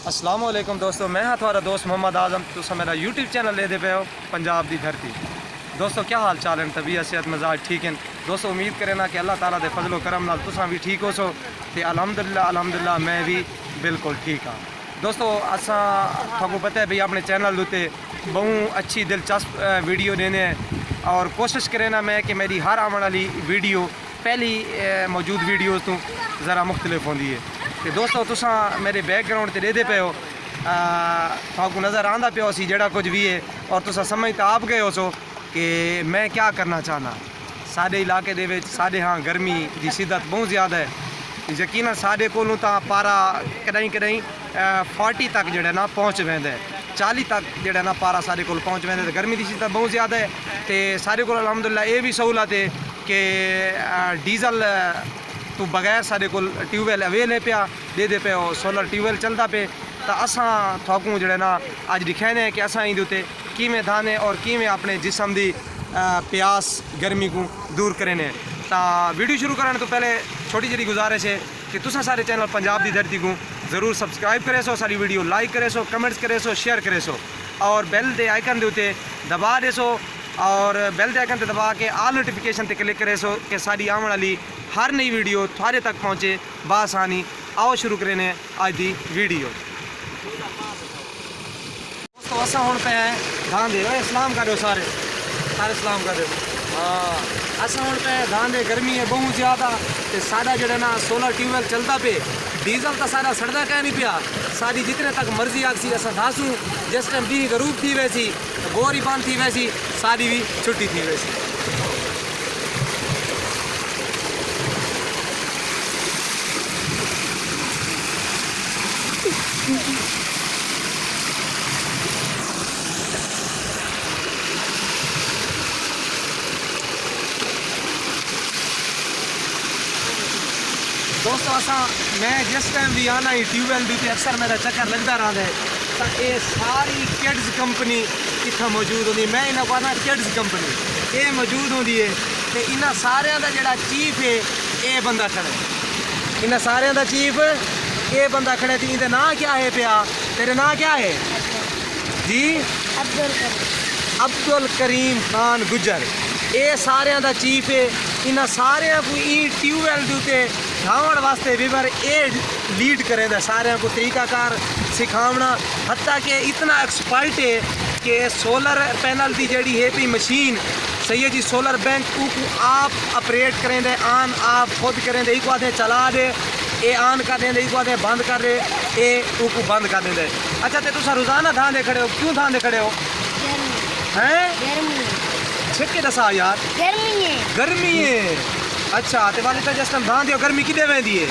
अस्सलाम वालेकुम दोस्तों, मैं हाँ तुम्हारा दोस्त मोहम्मद आज़म। तुम मेरा यूट्यूब चैनल ले दे पे हो पंजाब दी धरती। दोस्तों क्या हाल चाल है, तबीयत सेहत मिजाज ठीक है दोस्तों। उम्मीद करें ना कि अल्लाह ताला दे फजलो करम नाल तुसां भी ठीक हो सो ते अल्हम्दुलिल्लाह मैं भी बिल्कुल ठीक हाँ। दोस्तों असा तुमको पता है भाई अपने चैनल उत्ते बहुत अच्छी दिलचस्प वीडियो देने और कोशिश करें ना मैं कि मेरी हर आने वाली वीडियो पहली मौजूद वीडियो तो ज़रा मुख्तलिफ होती है। तो दोस्तों तुसा मेरे बैकग्राउंड से देते पे हो तुमको नज़र आंदा पे सी जड़ा कुछ भी है और तुसा समझ तो आप गए हो सो कि मैं क्या करना चाहना। साढ़े इलाके दे विच साढ़े हाँ गर्मी की शिद्दत बहुत ज़्यादा है। यकीनन साढ़े कोलों तो पारा कदई कदई 40 तक जड़ा ना पहुँच वेंदा है, 40 तक जड़ा ना पारा साढ़े कोल पहुँच वेंदा है। गर्मी की शिद्दत बहुत ज़्यादा है तो साढ़े कोल अल्हम्दुलिल्लाह ये भी सहूलत है कि डीजल तो बगैर साढ़े कोल ट्यूबवैल अवेल है पिया दे पे हो, सोलर ट्यूबवैल चलता पे। तो असा थोकूँ जड़े ना अज दिखाने कि असा इंदे उत्ते किवें धाने और किवें अपने जिसम की प्यास गर्मी को दूर करें। तो वीडियो शुरू करने तो पहले छोटी जी गुजारिश है कि तुसा सारे चैनल पंजाब की धरती को ज़रूर सबसक्राइब करे सो, सारी वीडियो लाइक करे सो, कमेंट्स करे सो, शेयर करे सो और बेल के आइकन के उत्ते दबा दे सो और बेल के आइकन से दबा के आल नोटिफिकेशन से क्लिक करे सो कि सारी आने वाली हर नई वीडियो थारे तक पहुँचे बासानी। आओ शुरू करें आज की वीडियो। दोस्तों असा हूँ पे धान दे इस्लाम कर दो सारे इस्लाम कर दो। हाँ असा हूँ पे धान दे गर्मी है बहुत ज़्यादा तो साढ़ा जड़ा ना सोलर ट्यूबवैल चलता पे। डीजल तो सारा सड़दा कह नहीं पिया, सारी जितने तक मर्जी आसी असा धासूँ। जिस टाइम भी गरूब थी वैसी बोर ही बंद थी वैसी सारी भी छुट्टी थी वैसी। दोस्तों असा मैं जिस टाइम भी आना ही ट्यूबवैल भी अक्सर मेरा चक्कर लगता रहा है तो ये सारी किड्स कंपनी इतना मौजूद होती। मैं इन्हें कहना किड्स कंपनी ये मौजूद होती है तो इन्होंने सारे का जोड़ा चीफ है ये बंदा खड़ा है। इन्हें सारे का चीफ ये बंदा खड़ा है। इनका नाम क्या है पिया, तेरे नाम क्या है जी? अब्दुल करीम खान गुजर ये सारे का चीफ है। इन्होंने सारे को ट्यूबवैल के उत्ते धावन वास्ते विवर ये लीड करें सारे को तरीकाकार सिखावना। हत्ता कि इतना एक्सपर्ट है कि सोलर पैनल की जड़ी है पी मशीन सही है जी सोलर बैंक को आप ऑपरेट करें दे आन आप खुद करें दे। एक आधे चला दे ये आन कर दें, एक आधे बंद कर दे ये को बंद कर दें। अच्छा तो तुम रोज़ाना धान दे खड़े हो, क्यों धान दे खड़े हो हैं? छिके दसा यार गर्मी है। अच्छा तो वाले तो जिस टाइम धान दियो गर्मी कि वेंदी है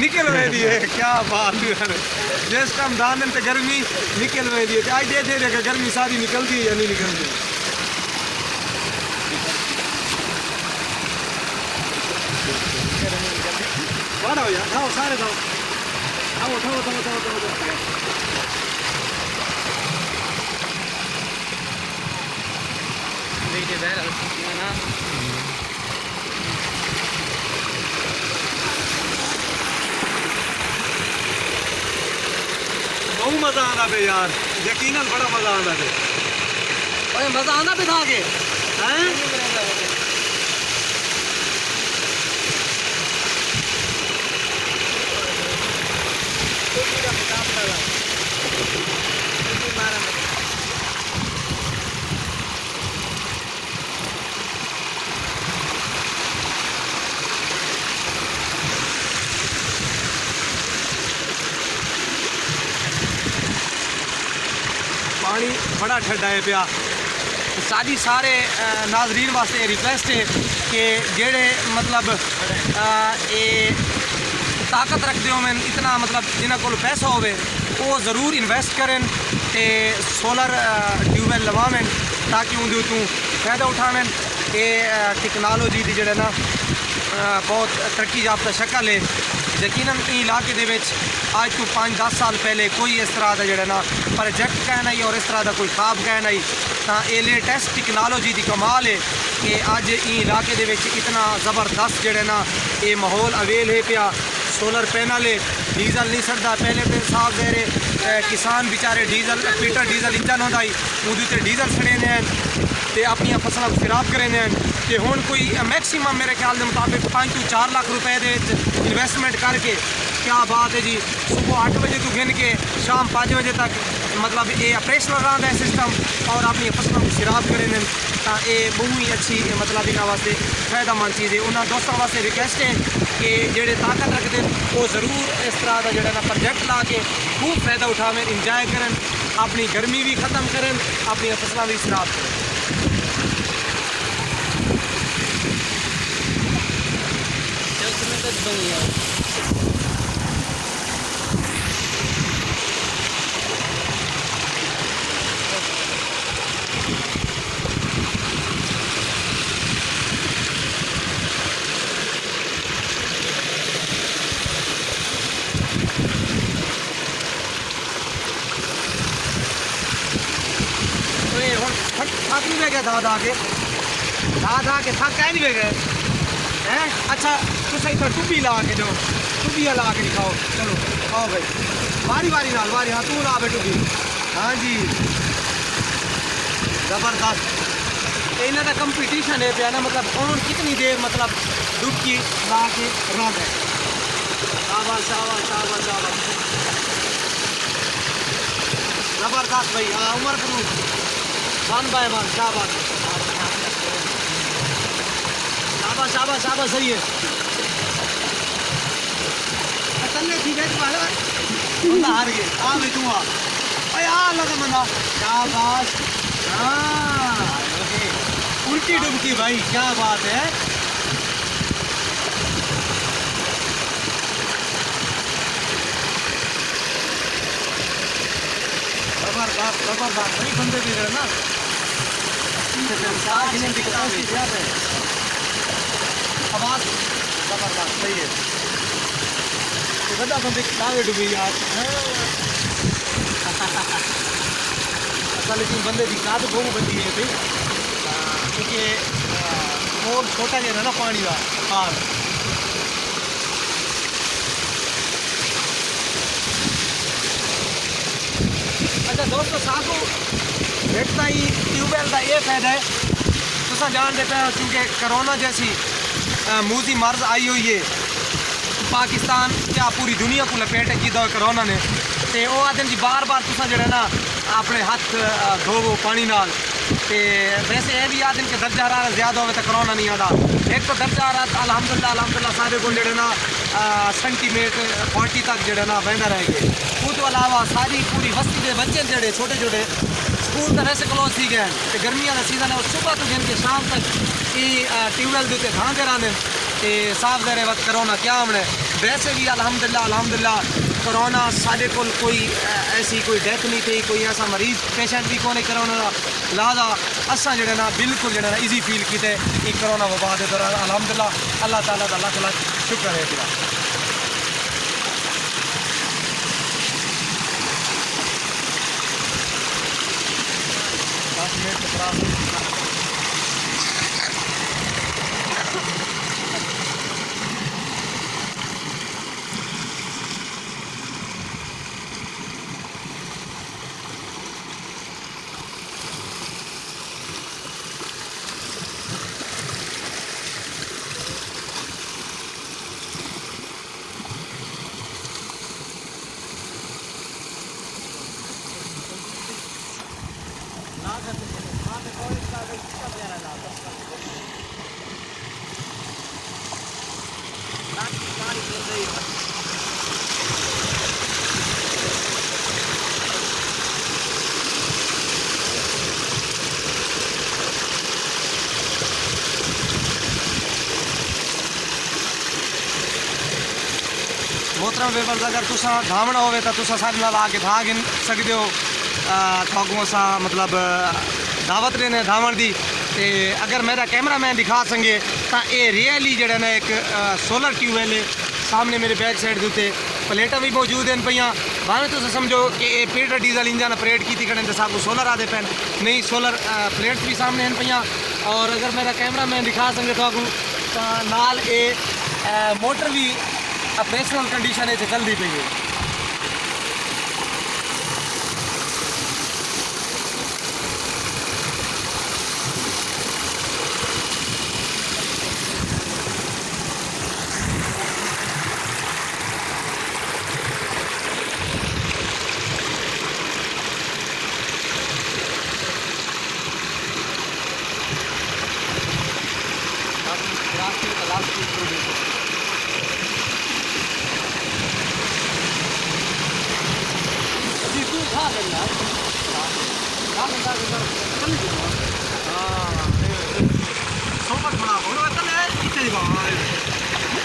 निकल वेंदी है। क्या बात है, जिस टाइम धान तो गर्मी निकल वेंदी है। आज दे देखा गर्मी सारी निकलती है या नहीं निकलती। वाड़ो यार खाओ सारे खाओ आओ उठाओ। बहुत मज़ा आना पे यार, यकीनन बड़ा मज़ा आना पे। अरे मज़ा आना पे था के हैं? पानी बड़ा ठंडा है पिया। सारी सारे नाजरीन वास्ते रिक्वेस्ट है कि जेड़े मतलब ये ताकत रखते हो मैं इतना मतलब जिन्होंने को पैसा होवे वो ज़रूर इन्वेस्ट करें तो सोलर ट्यूबवैल लवावें ताकि उनके तू फायदा उठावें। ये टेक्नोलॉजी की जड़ा ना बहुत तरक्की याफ्ता शक्ल है। यकीनन इलाके दे विच आज तो 5-10 साल पहले कोई इस तरह का जड़ा ना प्रोजेक्ट कह नहीं और इस तरह का कोई ख्वाब कह नहीं। तो ये लेटेस्ट टेक्नोलॉजी की कमाल है कि अज इलाके दे विच इतना ज़बरदस्त जड़े ना ये माहौल अवेल है पिया। सोलर पैनल है, डीजल नहीं सड़ता। पहले तो साफ ज़हरे किसान बेचारे डीजल पीटर डीजल इंजन होता ही वो डीजल सड़े ने ते अपनी फसलों को खराब करे ने ते हुण कोई मैक्सिमम मेरे ख्याल के मुताबिक 5 to 4 लाख रुपए दे इन्वेस्टमेंट करके क्या बात है जी, सुबह 8 बजे तो गिन के शाम 5 बजे तक मतलब ये ऑपरेशनल रहा है सिस्टम और अपनी फसलों को खराब करे ने तो ये बहुत ही अच्छी मतलब इन्होंने वास्ते फायदेमंद चीज़ है। उन्होंने दोस्तों वास्ते रिक्वेस्ट है कि जेडे ताकत रखते हैं वो ज़रूर इस तरह का जो ना प्रोजेक्ट ला के खूब फायदा उठावें, इंजॉय करें, अपनी गर्मी भी ख़त्म करें, अपनी फसलें भी खराब करें। थक नहीं गए धा के थक कह नहीं गए हैं। अच्छा तो सही तो टुब्बी ला के जो टुब्बियाँ ला के दिखाओ, चलो आओ भाई बारी बारी नाल बारी। हाँ तू ला बे टुब्बी, हाँ जी ज़बरदस्त। इन्हों का कंपटीशन है पे ना मतलब कौन कितनी देर मतलब डुबकी ला के रहा है। शाबाश शाबाश शाबाश शाबाश ज़बरदस्त भाई। हाँ उमर करूँ वन बाय वन, शाबाश शाबाश शाबाश शाबाश सही है। तल्ले थी बेच वाला बंदा हार गए आ भाई तू आ लगा बंदा शाबाश। हाँ उल्टी डुबकी भाई क्या बात है। जबरदस्त जबरदस्त सही बंदे भी रहे ना आवाज़ जबरदस्त सही है। तो गड्ढा बंदे दावे डूबी यार अच्छा लेकिन बंदे की काद बहुत बड़ी है भाई क्योंकि और छोटा जहा ना पानी का हाल। अच्छा दोस्तों साकू देखता ही ट्यूबवेल का ये फायदा है तुसा जानते पे क्योंकि कोरोना जैसी मूजी मर्ज आई हुई है पाकिस्तान क्या पूरी दुनिया को लपेट की कोरोना ने ते वो आदमी जी बार बार तुसा जो ना अपने हाथ धोवो पानी नाल ते वैसे ये भी आदमी के दर्जा हरारत ज़्यादा हो तो कोरोना नहीं आता। एक तो दर्जा हरारत अल्हम्दुलिल्लाह सारे को जो ना सेंटीमीटर 40 तक जो ना बहता रहेंगे। उसके अलावा सारी पूरी बस्ती के बच्चे जोड़े छोटे छोटे स्कूल तो वैसे क्लोज थी गए तो गर्मियों का सीजन है सुबह तो गिन के शाम तक ये ट्यूबवेल के उत्ते धांधे रहने ते साफ ज़रे वक्त कोरोना क्या हमने वैसे भी अल्हम्दुलिल्लाह कोरोना साढ़े को कोई ऐसी कोई डेथ नहीं थी, कोई ऐसा मरीज पेशेंट भी को नहीं कोरोना लिहाजा असा जो ना बिल्कुल जो ना ईजी फील किए कोरोना वबा के दौरान अल्हम्दुलिल्लाह अल्लाह ताला का लख लख शुक्र है। फिर 10 मिनट मोहतरम वेबर्स अगर तुसा धावना होवे तो तुसा सारे नाल आके धा गिन सकते हो। थोगों सा मतलब दावत देने धावन दी ते अगर मेरा कैमरा मैन दिखा सके तो ये रियली जड़ा ना एक सोलर ट्यूबवेल है सामने मेरे बैक साइड के उत्ते प्लेटा भी मौजूद हैं पे भावें तुम समझो कि ये पीटर डीजल इंजन ऑपरेट की करें तो सब सोलर आते पैन नहीं सोलर प्लेट्स भी सामने हैं पे। और अगर मेरा कैमरा मैन दिखा सके तो नाल ये मोटर भी ऑपरेशनल कंडीशन है जल्दी पे है।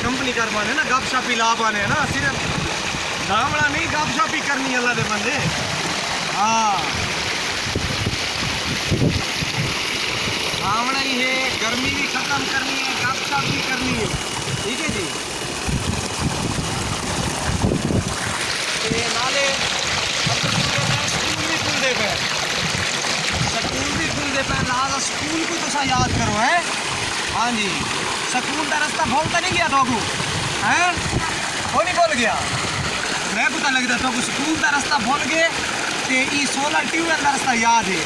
कंपनी कर पाने ना गप शापी ला पाने ना सिर्फ दामड़ा नहीं गप शापी करनी अल्लाह दे बंदे। हाँ दामड़ा ही है, गर्मी भी खत्म करनी है, गप शाप भी करनी है। ठीक है जी। नाले स्कूल भी खुलते पे, स्कूल भी खुलते पे, लिहाजा स्कूल को तो सा याद करो है। हाँ जी, स्कूल का रास्ता भूलता नहीं गया तो हैं, वो नहीं भूल गया। मैं पता लगता तो स्कूल का रास्ता भूल गए तो ये 16 ट्यूबवेल का रास्ता याद है।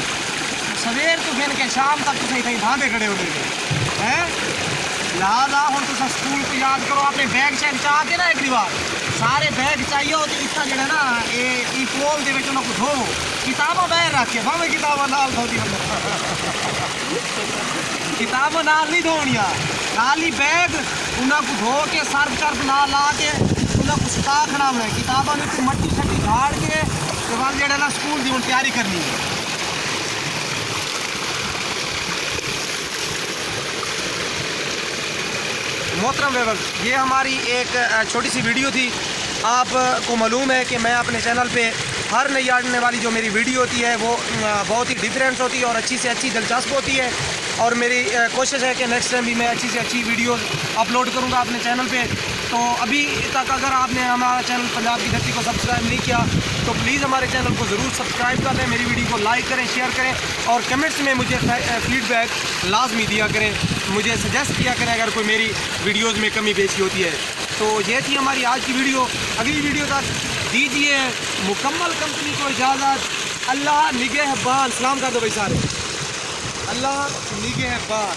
सवेर तो फिर के शाम तक तुम कहीं धांधे खड़े हो गए हैं। लिहाजा हम तुम स्कूल को याद करो, अपने बैग शैग चाह के ना एक बार सारे बैग चाहिए हो तो इतना जो है ना ये कोल दे उन्होंने धो किताबों बैग रख के भावे किताबों नाल धोती किताबों नाल नहीं धोनिया, नाल ही बैग उन्होंने धो के सर्फ चर्फ ना ला के उन्होंने सुखा खड़ा बनाए किताबों ने तो मट्टी शट्टी झाड़ के तो बाद जो है ना स्कूल की तैयारी करनी है। मोहतरम व्यूअर्स, ये हमारी एक छोटी सी वीडियो थी। आपको मालूम है कि मैं अपने चैनल पे हर नई आने वाली जो मेरी वीडियो होती है वो बहुत ही डिफरेंट होती है और अच्छी से अच्छी दिलचस्प होती है। और मेरी कोशिश है कि नेक्स्ट टाइम भी मैं अच्छी से अच्छी वीडियो अपलोड करूँगा अपने चैनल पे। तो अभी तक अगर आपने हमारा चैनल पंजाब की धरती को सब्सक्राइब नहीं किया तो प्लीज़ हमारे चैनल को ज़रूर सब्सक्राइब कर लें, मेरी वीडियो को लाइक करें, शेयर करें और कमेंट्स में मुझे फीडबैक लाजमी दिया करें, मुझे सजेस्ट किया करें अगर कोई मेरी वीडियोज़ में कमी पेशी होती है। तो ये थी हमारी आज की वीडियो। अगली वीडियो तक दीजिए मुकम्मल कंपनी को इजाज़त। अल्लाह निगहबान। सलाम कर दो भाई सारे। अल्लाह निगहबान।